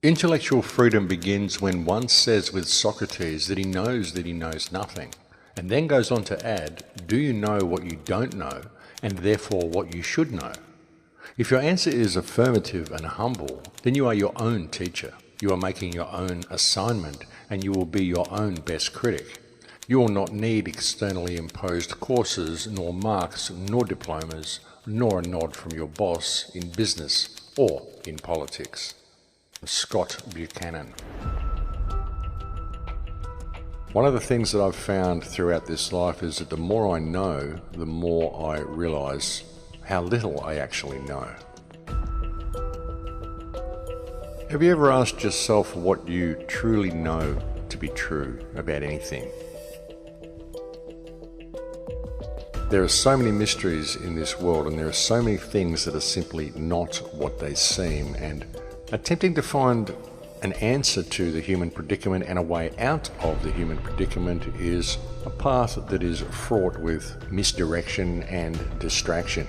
Intellectual freedom begins when one says with Socrates that he knows nothing, and then goes on to add, do you know what you don't know, and therefore what you should know? If your answer is affirmative and humble, then you are your own teacher. You are making your own assignment, and you will be your own best critic. You will not need externally imposed courses, nor marks, nor diplomas, nor a nod from your boss in business or in politics. Scott Buchanan. One of the things that I've found throughout this life is that the more I know, the more I realise how little I actually know. Have you ever asked yourself what you truly know to be true about anything? There are so many mysteries in this world, and there are so many things that are simply not what they seem, and attempting to find an answer to the human predicament and a way out of the human predicament is a path that is fraught with misdirection and distraction.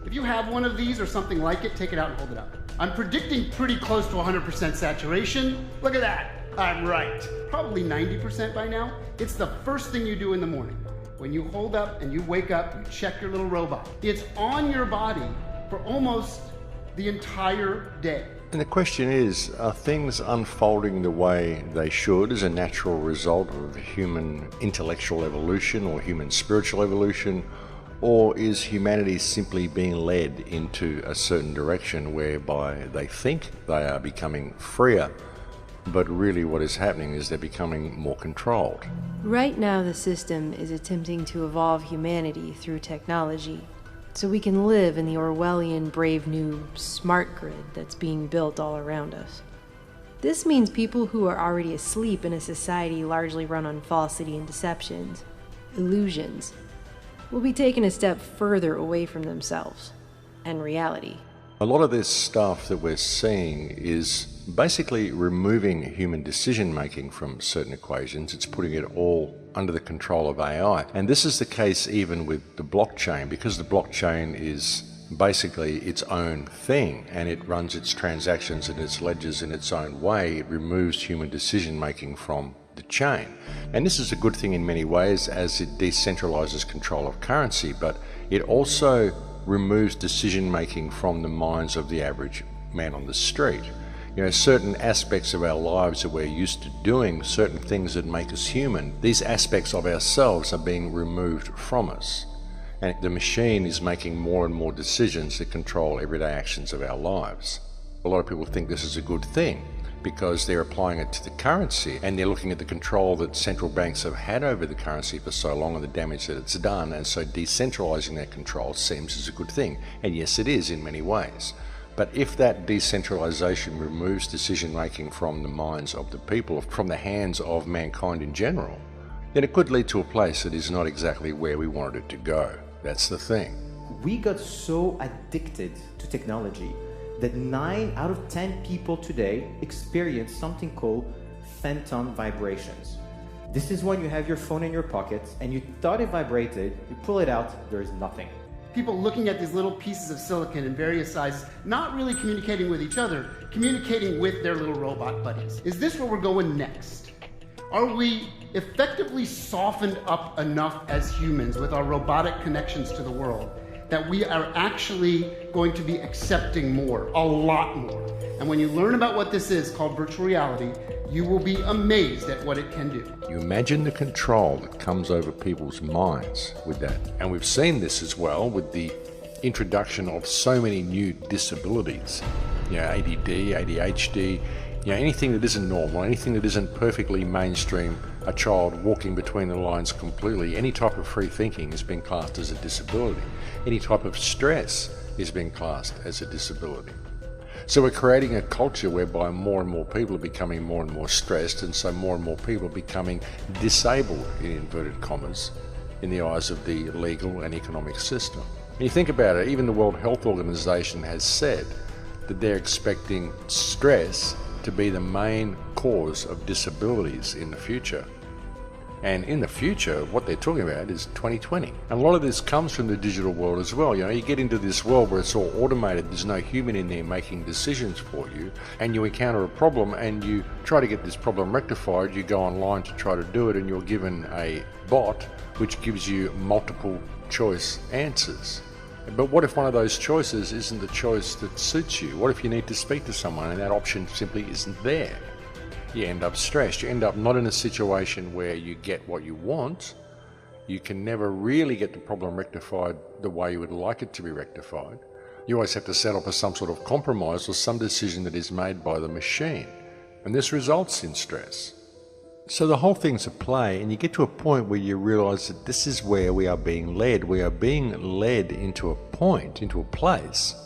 If you have one of these or something like it, take it out and hold it up. I'm predicting pretty close to 100% saturation. Look at that. I'm right. Probably 90% by now. It's the first thing you do in the morning. When you hold up and you wake up, you check your little robot. It's on your body for almost the entire day. And the question is, are things unfolding the way they should as a natural result of human intellectual evolution or human spiritual evolution? Or is humanity simply being led into a certain direction whereby they think they are becoming freer, but really what is happening is they're becoming more controlled? Right now, the system is attempting to evolve humanity through technology, so we can live in the Orwellian brave new smart grid that's being built all around us. This means people who are already asleep in a society largely run on falsity and deceptions, illusions, will be taken a step further away from themselves and reality. A lot of this stuff that we're seeing is basically removing human decision making from certain equations. It's putting it all under the control of AI. And this is the case even with the blockchain, because the blockchain is basically its own thing and it runs its transactions and its ledgers in its own way. It removes human decision making from the chain. And this is a good thing in many ways as it decentralizes control of currency, but it also removes decision making from the minds of the average man on the street. You know, certain aspects of our lives that we're used to doing, certain things that make us human, these aspects of ourselves are being removed from us. And the machine is making more and more decisions that control everyday actions of our lives. A lot of people think this is a good thing because they're applying it to the currency and they're looking at the control that central banks have had over the currency for so long and the damage that it's done, and so decentralizing that control seems as a good thing. And yes, it is in many ways. But if that decentralization removes decision making from the minds of the people, from the hands of mankind in general, then it could lead to a place that is not exactly where we wanted it to go. That's the thing. We got so addicted to technology that 9 out of 10 people today experience something called phantom vibrations. This is when you have your phone in your pocket and you thought it vibrated, you pull it out, there is nothing. People looking at these little pieces of silicon in various sizes, not really communicating with each other, communicating with their little robot buddies. Is this where we're going next? Are we effectively softened up enough as humans with our robotic connections to the world that we are actually going to be accepting more, a lot more? And when you learn about what this is called virtual reality, you will be amazed at what it can do. You imagine the control that comes over people's minds with that. And we've seen this as well with the introduction of so many new disabilities. You know, ADD, ADHD, you know, anything that isn't normal, anything that isn't perfectly mainstream, a child walking between the lines completely, any type of free thinking is being classed as a disability. Any type of stress is being classed as a disability. So we're creating a culture whereby more and more people are becoming more and more stressed, and so more and more people are becoming disabled, in inverted commas, in the eyes of the legal and economic system. When you think about it, even the World Health Organization has said that they're expecting stress to be the main cause of disabilities in the future. And in the future, what they're talking about is 2020. And a lot of this comes from the digital world as well. You know, you get into this world where it's all automated, there's no human in there making decisions for you, and you encounter a problem and you try to get this problem rectified. You go online to try to do it, and you're given a bot which gives you multiple choice answers. But what if one of those choices isn't the choice that suits you? What if you need to speak to someone and that option simply isn't there? You end up stressed. You end up not in a situation where you get what you want. You can never really get the problem rectified the way you would like it to be rectified. You always have to settle for some sort of compromise or some decision that is made by the machine. And this results in stress. So the whole thing's a play, and you get to a point where you realize that this is where we are being led. We are being led into a point, into a place,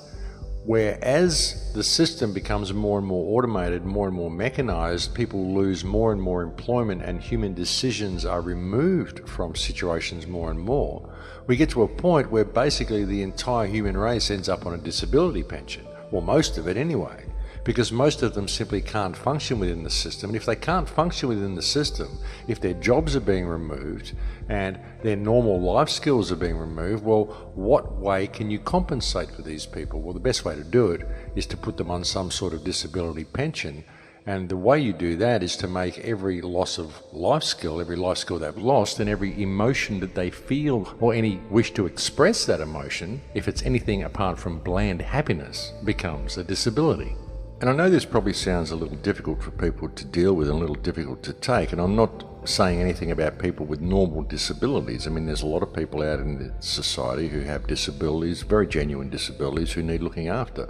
where as the system becomes more and more automated, more and more mechanized, people lose more and more employment and human decisions are removed from situations more and more. We get to a point where basically the entire human race ends up on a disability pension. Well, most of it anyway, because most of them simply can't function within the system. And if they can't function within the system, if their jobs are being removed and their normal life skills are being removed, well, what way can you compensate for these people? Well, the best way to do it is to put them on some sort of disability pension. And the way you do that is to make every loss of life skill, every life skill they've lost, and every emotion that they feel or any wish to express that emotion, if it's anything apart from bland happiness, becomes a disability. And I know this probably sounds a little difficult for people to deal with and a little difficult to take, and I'm not saying anything about people with normal disabilities. I mean, there's a lot of people out in the society who have disabilities, very genuine disabilities, who need looking after.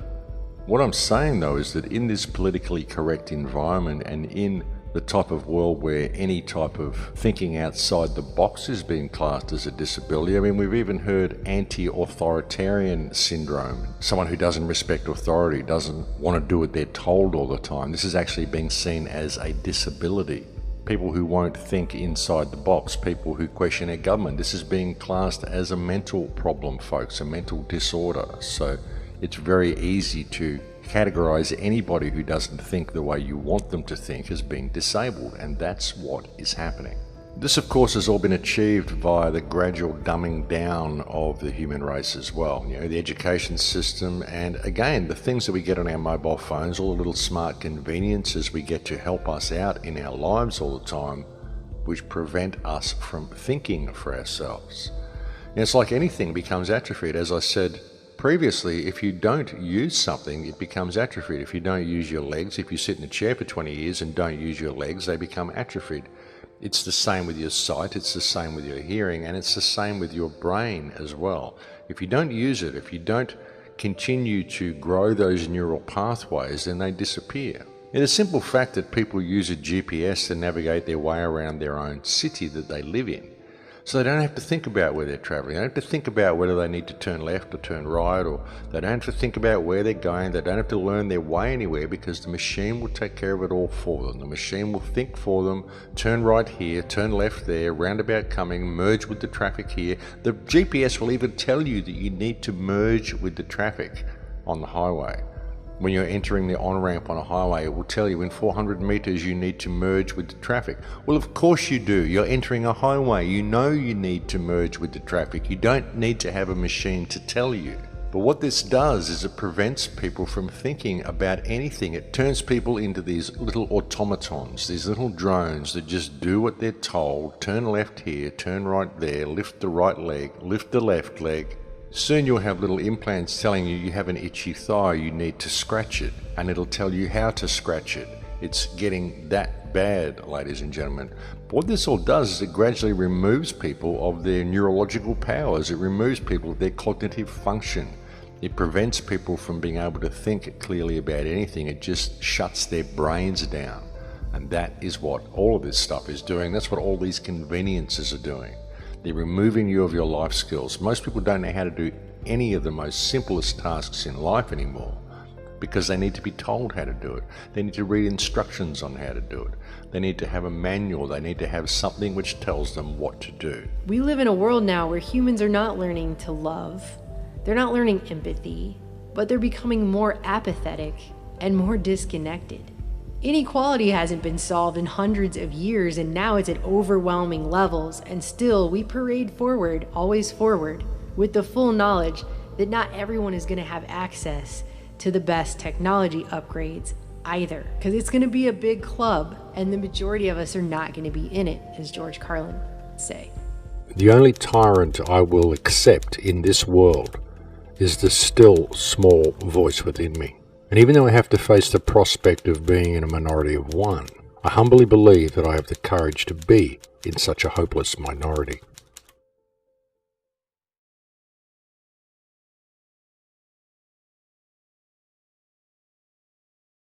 What I'm saying though is that in this politically correct environment and in the type of world where any type of thinking outside the box is being classed as a disability. I mean, we've even heard anti-authoritarian syndrome. Someone who doesn't respect authority, doesn't want to do what they're told all the time. This is actually being seen as a disability. People who won't think inside the box, people who question their government. This is being classed as a mental problem, folks, a mental disorder. So it's very easy to categorize anybody who doesn't think the way you want them to think as being disabled, and that's what is happening. This, of course, has all been achieved via the gradual dumbing down of the human race as well. You know, the education system, and again, the things that we get on our mobile phones, all the little smart conveniences we get to help us out in our lives all the time, which prevent us from thinking for ourselves. And it's like anything becomes atrophied. As I said previously, if you don't use something, it becomes atrophied. If you don't use your legs, if you sit in a chair for 20 years and don't use your legs, they become atrophied. It's the same with your sight, it's the same with your hearing, and it's the same with your brain as well. If you don't use it, if you don't continue to grow those neural pathways, then they disappear. It's a simple fact that people use a GPS to navigate their way around their own city that they live in. So they don't have to think about where they're traveling. They don't have to think about whether they need to turn left or turn right, or they don't have to think about where they're going. They don't have to learn their way anywhere, because the machine will take care of it all for them. The machine will think for them, turn right here, turn left there, roundabout coming, merge with the traffic here. The GPS will even tell you that you need to merge with the traffic on the highway. When you're entering the on-ramp on a highway, it will tell you in 400 meters you need to merge with the traffic. Well, of course you do. You're entering a highway. You know you need to merge with the traffic. You don't need to have a machine to tell you. But what this does is it prevents people from thinking about anything. It turns people into these little automatons, these little drones that just do what they're told. Turn left here, turn right there, lift the right leg, lift the left leg. Soon you'll have little implants telling you have an itchy thigh, you need to scratch it, and it'll tell you how to scratch it. It's getting that bad, ladies and gentlemen. But what this all does is it gradually removes people of their neurological powers. It removes people of their cognitive function. It prevents people from being able to think clearly about anything. It just shuts their brains down. And that is what all of this stuff is doing. That's what all these conveniences are doing. They're removing you of your life skills. Most people don't know how to do any of the most simplest tasks in life anymore, because they need to be told how to do it. They need to read instructions on how to do it. They need to have a manual. They need to have something which tells them what to do. We live in a world now where humans are not learning to love. They're not learning empathy, but they're becoming more apathetic and more disconnected. Inequality hasn't been solved in hundreds of years, and now it's at overwhelming levels, and still we parade forward, always forward, with the full knowledge that not everyone is going to have access to the best technology upgrades either, because it's going to be a big club, and the majority of us are not going to be in it, as George Carlin would say. The only tyrant I will accept in this world is the still small voice within me. And even though I have to face the prospect of being in a minority of one, I humbly believe that I have the courage to be in such a hopeless minority.